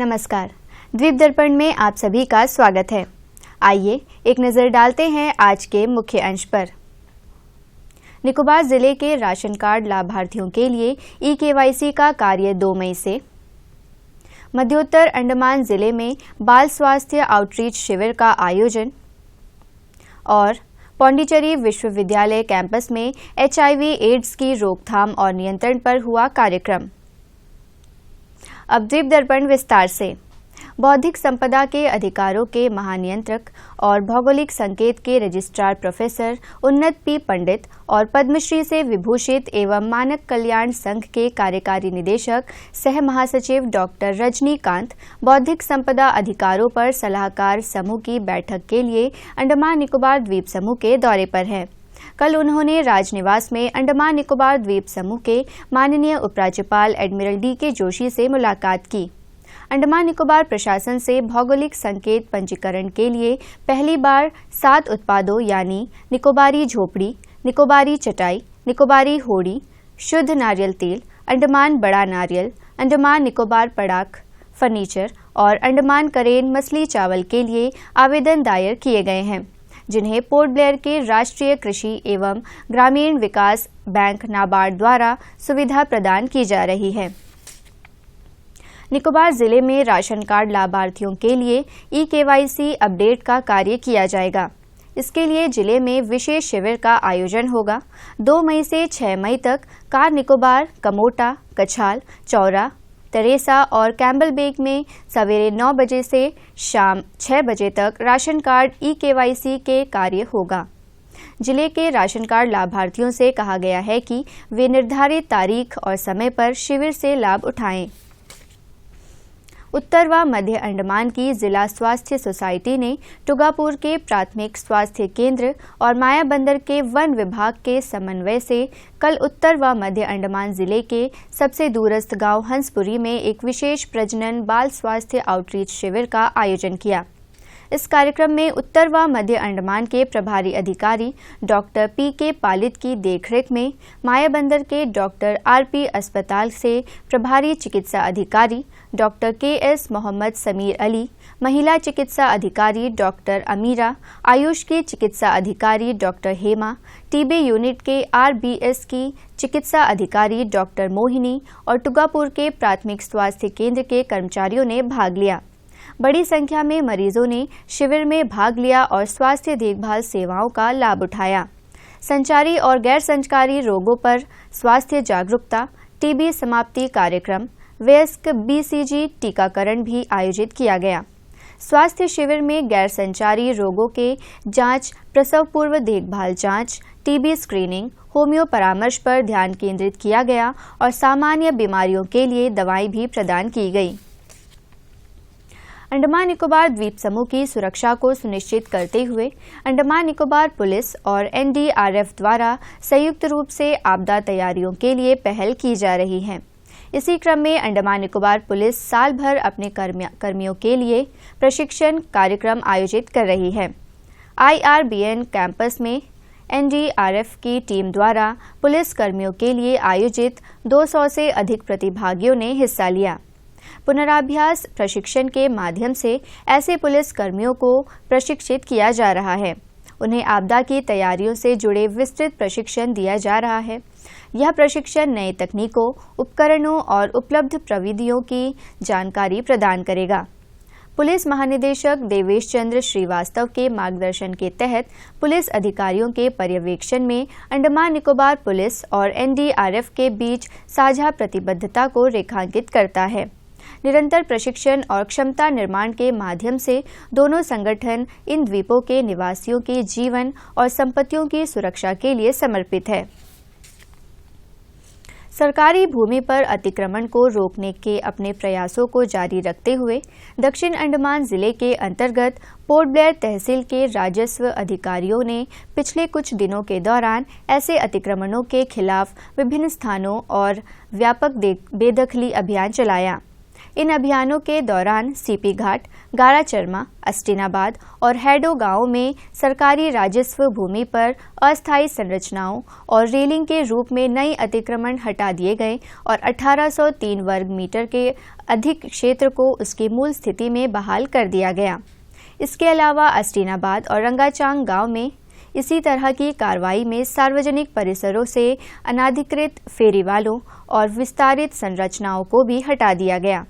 नमस्कार, द्वीप दर्पण में आप सभी का स्वागत है। आइए एक नज़र डालते हैं आज के मुख्य अंश पर। निकोबार जिले के राशन कार्ड लाभार्थियों के लिए ई-केवाईसी का कार्य 2 मई से। मध्योत्तर अंडमान जिले में बाल स्वास्थ्य आउटरीच शिविर का आयोजन और पौंडीचेरी विश्वविद्यालय कैंपस में HIV एड्स की रोकथाम और नियंत्रण पर हुआ कार्यक्रम। अब द्वीप दर्पण विस्तार से। बौद्धिक संपदा के अधिकारों के महानियंत्रक और भौगोलिक संकेत के रजिस्ट्रार प्रोफेसर उन्नत पी पंडित और पद्मश्री से विभूषित एवं मानक कल्याण संघ के कार्यकारी निदेशक सह महासचिव डॉक्टर रजनीकांत बौद्धिक संपदा अधिकारों पर सलाहकार समूह की बैठक के लिए अंडमान निकोबार द्वीप समूह के दौरे पर हैं। कल उन्होंने राजनिवास में अंडमान निकोबार द्वीप समूह के माननीय उपराज्यपाल एडमिरल D.K. जोशी से मुलाकात की। अंडमान निकोबार प्रशासन से भौगोलिक संकेत पंजीकरण के लिए पहली बार 7 उत्पादों यानी निकोबारी झोपड़ी, निकोबारी चटाई, निकोबारी होड़ी, शुद्ध नारियल तेल, अंडमान बड़ा नारियल, अंडमान निकोबार पड़ाक फर्नीचर और अंडमान करेन मछली चावल के लिए आवेदन दायर किए गए हैं, जिन्हें पोर्ट ब्लेयर के राष्ट्रीय कृषि एवं ग्रामीण विकास बैंक नाबार्ड द्वारा सुविधा प्रदान की जा रही है। निकोबार जिले में राशन कार्ड लाभार्थियों के लिए ई-केवाईसी अपडेट का कार्य किया जाएगा। इसके लिए जिले में विशेष शिविर का आयोजन होगा। 2 मई से 6 मई तक कार निकोबार, कमोटा, कछाल, चौरा, तेरेसा और कैम्बल बेग में सवेरे 9 बजे से शाम 6 बजे तक राशन कार्ड ई-केवाईसी के कार्य होगा। जिले के राशन कार्ड लाभार्थियों से कहा गया है कि वे निर्धारित तारीख और समय पर शिविर से लाभ उठाएं। उत्तर व मध्य अंडमान की जिला स्वास्थ्य सोसाइटी ने टुगापुर के प्राथमिक स्वास्थ्य केंद्र और मायाबंदर के वन विभाग के समन्वय से कल उत्तर व मध्य अंडमान जिले के सबसे दूरस्थ गांव हंसपुरी में एक विशेष प्रजनन बाल स्वास्थ्य आउटरीच शिविर का आयोजन किया। इस कार्यक्रम में उत्तर व मध्य अंडमान के प्रभारी अधिकारी डॉक्टर P.K. पालित की देखरेख में मायाबंदर के डॉक्टर R.P. अस्पताल से प्रभारी चिकित्सा अधिकारी डॉक्टर K.S. मोहम्मद समीर अली, महिला चिकित्सा अधिकारी डॉक्टर अमीरा, आयुष की चिकित्सा अधिकारी डॉक्टर हेमा, टीबी यूनिट के RBS की चिकित्सा अधिकारी डॉक्टर मोहिनी और टुगापुर के प्राथमिक स्वास्थ्य केंद्र के कर्मचारियों ने भाग लिया। बड़ी संख्या में मरीजों ने शिविर में भाग लिया और स्वास्थ्य देखभाल सेवाओं का लाभ उठाया। संचारी और गैर संचारी रोगों पर स्वास्थ्य जागरूकता, टीबी समाप्ति कार्यक्रम, वयस्क BCG टीकाकरण भी आयोजित किया गया। स्वास्थ्य शिविर में गैर संचारी रोगों के जांच, प्रसव पूर्व देखभाल जांच, टीबी स्क्रीनिंग, होमियो परामर्श पर ध्यान केंद्रित किया गया और सामान्य बीमारियों के लिए दवाई भी प्रदान की गई। अंडमान निकोबार द्वीप समूह की सुरक्षा को सुनिश्चित करते हुए अंडमान निकोबार पुलिस और NDRF द्वारा संयुक्त रूप से आपदा तैयारियों के लिए पहल की जा रही है। इसी क्रम में अंडमान निकोबार पुलिस साल भर अपने कर्मियों के लिए प्रशिक्षण कार्यक्रम आयोजित कर रही है। IRBN कैंपस में NDRF की टीम द्वारा पुलिस कर्मियों के लिए आयोजित 200 से अधिक प्रतिभागियों ने हिस्सा लिया। पुनराभ्यास प्रशिक्षण के माध्यम से ऐसे पुलिस कर्मियों को प्रशिक्षित किया जा रहा है। उन्हें आपदा की तैयारियों से जुड़े विस्तृत प्रशिक्षण दिया जा रहा है। यह प्रशिक्षण नए तकनीकों, उपकरणों और उपलब्ध प्रविधियों की जानकारी प्रदान करेगा। पुलिस महानिदेशक देवेश चंद्र श्रीवास्तव के मार्गदर्शन के तहत पुलिस अधिकारियों के पर्यवेक्षण में अंडमान निकोबार पुलिस और NDRF के बीच साझा प्रतिबद्धता को रेखांकित करता है। निरंतर प्रशिक्षण और क्षमता निर्माण के माध्यम से दोनों संगठन इन द्वीपों के निवासियों के जीवन और संपत्तियों की सुरक्षा के लिए समर्पित है। सरकारी भूमि पर अतिक्रमण को रोकने के अपने प्रयासों को जारी रखते हुए दक्षिण अंडमान जिले के अंतर्गत पोर्ट ब्लेयर तहसील के राजस्व अधिकारियों ने पिछले कुछ दिनों के दौरान ऐसे अतिक्रमणों के खिलाफ विभिन्न स्थानों और व्यापक बेदखली अभियान चलाया। इन अभियानों के दौरान सीपी घाट, गारा चरमा, अस्टिनाबाद और हैडो गांवों में सरकारी राजस्व भूमि पर अस्थायी संरचनाओं और रेलिंग के रूप में नई अतिक्रमण हटा दिए गए और 1803 वर्ग मीटर के अधिक क्षेत्र को उसकी मूल स्थिति में बहाल कर दिया गया। इसके अलावा अस्टिनाबाद और रंगाचांग गांव में इसी तरह की कार्रवाई में सार्वजनिक परिसरों से अनाधिकृत फेरीवालों और विस्तारित संरचनाओं को भी हटा दिया गया।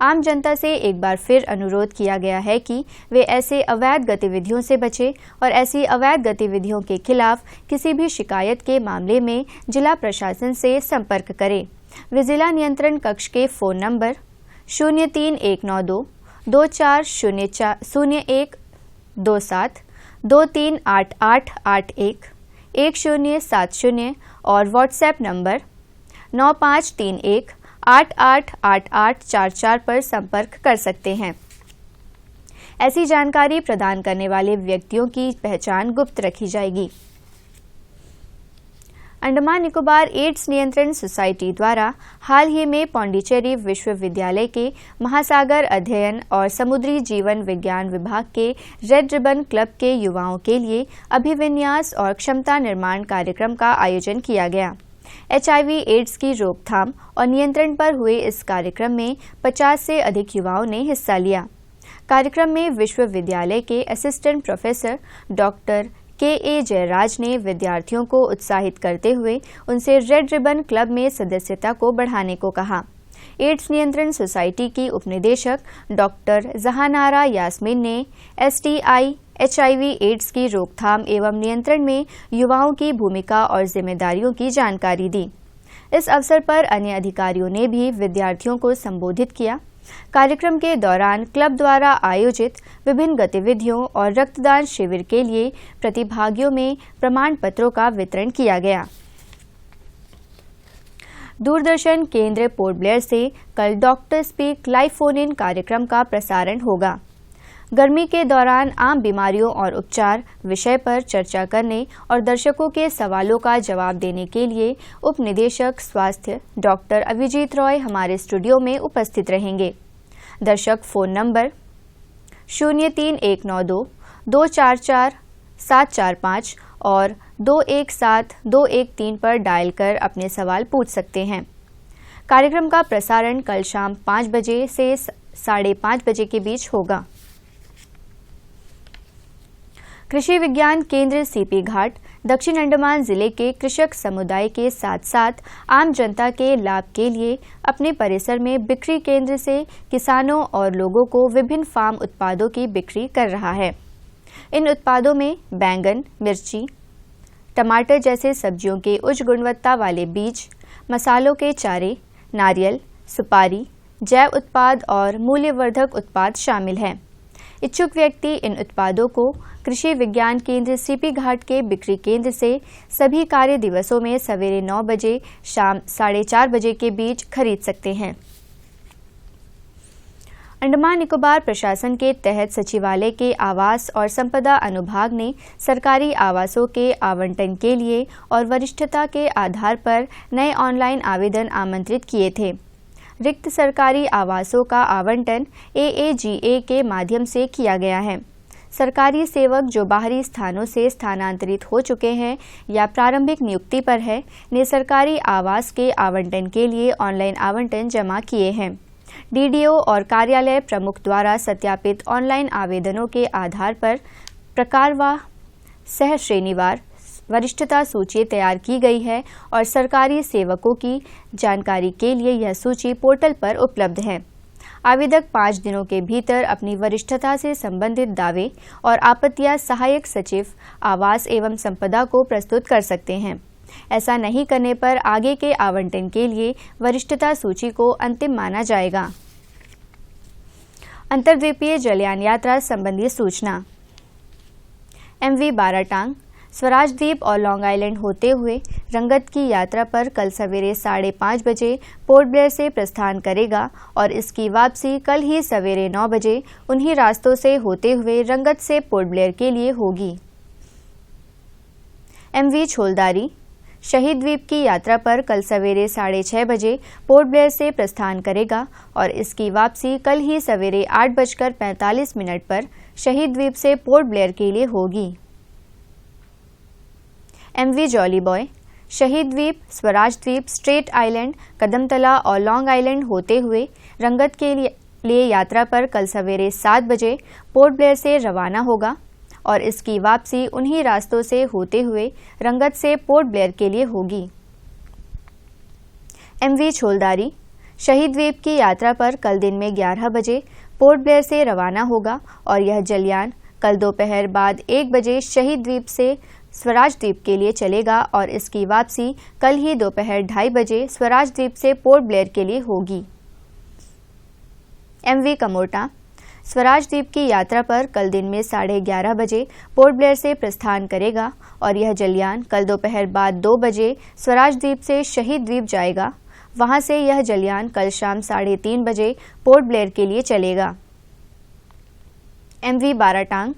आम जनता से एक बार फिर अनुरोध किया गया है कि वे ऐसे अवैध गतिविधियों से बचें और ऐसी अवैध गतिविधियों के खिलाफ किसी भी शिकायत के मामले में जिला प्रशासन से संपर्क करें। वे जिला नियंत्रण कक्ष के फ़ोन नंबर 03192 240127 238881 1070 और व्हाट्सएप नंबर 9531 888844 पर संपर्क कर सकते हैं। ऐसी जानकारी प्रदान करने वाले व्यक्तियों की पहचान गुप्त रखी जाएगी। अंडमान निकोबार एड्स नियंत्रण सोसाइटी द्वारा हाल ही में पौंडीचेरी विश्वविद्यालय के महासागर अध्ययन और समुद्री जीवन विज्ञान विभाग के रेड रिबन क्लब के युवाओं के लिए अभिविन्यास और क्षमता निर्माण कार्यक्रम का आयोजन किया गया। HIV एड्स की रोकथाम और नियंत्रण पर हुए इस कार्यक्रम में 50 से अधिक युवाओं ने हिस्सा लिया। कार्यक्रम में विश्वविद्यालय के assistant professor doctor KA Jayaraj ने विद्यार्थियों को उत्साहित करते हुए उनसे रेड रिबन क्लब में सदस्यता को बढ़ाने को कहा। एड्स नियंत्रण सोसाइटी की उपनिदेशक डॉक्टर जहानारा यास्मीन ने STI HIV एड्स की रोकथाम एवं नियंत्रण में युवाओं की भूमिका और जिम्मेदारियों की जानकारी दी। इस अवसर पर अन्य अधिकारियों ने भी विद्यार्थियों को संबोधित किया। कार्यक्रम के दौरान क्लब द्वारा आयोजित विभिन्न गतिविधियों और रक्तदान शिविर के लिए प्रतिभागियों में प्रमाण पत्रों का वितरण किया गया। दूरदर्शन केंद्र पोर्ट ब्लेयर से कल doctor speak live phone in कार्यक्रम का प्रसारण होगा। गर्मी के दौरान आम बीमारियों और उपचार विषय पर चर्चा करने और दर्शकों के सवालों का जवाब देने के लिए उप निदेशक स्वास्थ्य डॉक्टर अभिजीत रॉय हमारे स्टूडियो में उपस्थित रहेंगे। दर्शक फ़ोन नंबर 03192 244 745 और 217 213 पर डायल कर अपने सवाल पूछ सकते हैं। कार्यक्रम का प्रसारण कल शाम 5 बजे से 5:30 बजे के बीच होगा। कृषि विज्ञान केंद्र सीपी घाट दक्षिण अंडमान जिले के कृषक समुदाय के साथ साथ आम जनता के लाभ के लिए अपने परिसर में बिक्री केंद्र से किसानों और लोगों को विभिन्न फार्म उत्पादों की बिक्री कर रहा है। इन उत्पादों में बैंगन, मिर्ची, टमाटर जैसे सब्जियों के उच्च गुणवत्ता वाले बीज, मसालों के चारे, नारियल, सुपारी, जैव उत्पाद और मूल्यवर्धक उत्पाद शामिल हैं। इच्छुक व्यक्ति इन उत्पादों को कृषि विज्ञान केंद्र सीपी घाट के बिक्री केंद्र से सभी कार्य दिवसों में सवेरे 9 बजे शाम 4:30 बजे के बीच खरीद सकते हैं। अंडमान निकोबार प्रशासन के तहत सचिवालय के आवास और संपदा अनुभाग ने सरकारी आवासों के आवंटन के लिए और वरिष्ठता के आधार पर नए ऑनलाइन आवेदन आमंत्रित किए थे। रिक्त सरकारी आवासों का आवंटन AAGA के माध्यम से किया गया है। सरकारी सेवक जो बाहरी स्थानों से स्थानांतरित हो चुके हैं या प्रारंभिक नियुक्ति पर है ने सरकारी आवास के आवंटन के लिए ऑनलाइन आवंटन जमा किए हैं। DDO और कार्यालय प्रमुख द्वारा सत्यापित ऑनलाइन आवेदनों के आधार पर प्रकारवार सह श्रेणीवार वरिष्ठता सूची तैयार की गई है और सरकारी सेवकों की जानकारी के लिए यह सूची पोर्टल पर उपलब्ध है। आवेदक 5 दिनों के भीतर अपनी वरिष्ठता से संबंधित दावे और आपत्तियां सहायक सचिव आवास एवं संपदा को प्रस्तुत कर सकते हैं। ऐसा नहीं करने पर आगे के आवंटन के लिए वरिष्ठता सूची को अंतिम माना जाएगा। अंतर्द्वीपीय जलयान यात्रा संबंधी सूचना। MV बाराटांग स्वराज द्वीप और लॉन्ग आइलैंड होते हुए रंगत की यात्रा पर कल सवेरे 5:30 बजे पोर्ट ब्लेयर से प्रस्थान करेगा और इसकी वापसी कल ही सवेरे 9 बजे उन्हीं रास्तों से होते हुए रंगत से पोर्ट ब्लेयर के लिए होगी। MV छोलदारी शहीद द्वीप की यात्रा पर कल सवेरे 6:30 बजे पोर्ट ब्लेयर से प्रस्थान करेगा और इसकी वापसी कल ही सवेरे 8:45 पर शहीद द्वीप से पोर्ट ब्लेयर के लिए होगी। MV जॉली बॉय शहीद द्वीप, स्वराज द्वीप, स्ट्रेट आइलैंड, कदमतला और लॉन्ग आइलैंड होते हुए रंगत के लिए यात्रा पर कल सवेरे 7 बजे पोर्ट ब्लेयर से रवाना होगा और इसकी वापसी उन्हीं रास्तों से होते हुए रंगत से पोर्ट ब्लेयर के लिए होगी। MV छोलदारी शहीद द्वीप की यात्रा पर कल दिन में 11 बजे पोर्ट ब्लेयर से रवाना होगा और यह जलयान कल दोपहर बाद 1 बजे शहीद द्वीप से स्वराज द्वीप के लिए चलेगा और इसकी वापसी कल ही दोपहर 2:30 बजे स्वराज द्वीप से पोर्ट ब्लेयर के लिए होगी। MV कमोटा स्वराज द्वीप की यात्रा पर कल दिन में 11:30 बजे पोर्ट ब्लेयर से प्रस्थान करेगा और यह जलयान कल दोपहर बाद 2 बजे स्वराज द्वीप से शहीद द्वीप जाएगा। वहां से यह जलयान कल शाम 3:30 बजे पोर्ट ब्लेयर के लिए चलेगा। MV बाराटांग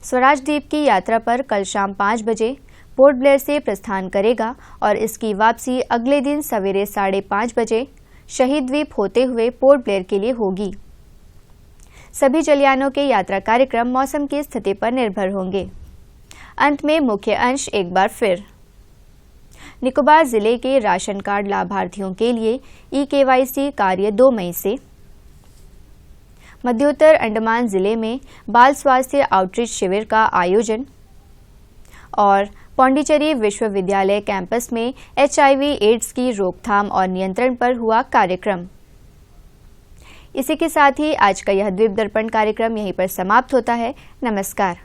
स्वराज द्वीप की यात्रा पर कल शाम 5 बजे पोर्ट ब्लेयर से प्रस्थान करेगा और इसकी वापसी अगले दिन सवेरे 5:30 बजे शहीद द्वीप होते हुए पोर्ट ब्लेयर के लिए होगी। सभी जलयानों के यात्रा कार्यक्रम मौसम की स्थिति पर निर्भर होंगे। अंत में मुख्य अंश एक बार फिर। निकोबार जिले के राशन कार्ड लाभार्थियों के लिए eKYC कार्य 2 मई से। मध्योत्तर अंडमान जिले में बाल स्वास्थ्य आउटरीच शिविर का आयोजन और पौंडीचेरी विश्वविद्यालय कैंपस में HIV/AIDS की रोकथाम और नियंत्रण पर हुआ कार्यक्रम। इसी के साथ ही आज का यह द्वीप दर्पण कार्यक्रम यहीं पर समाप्त होता है। नमस्कार।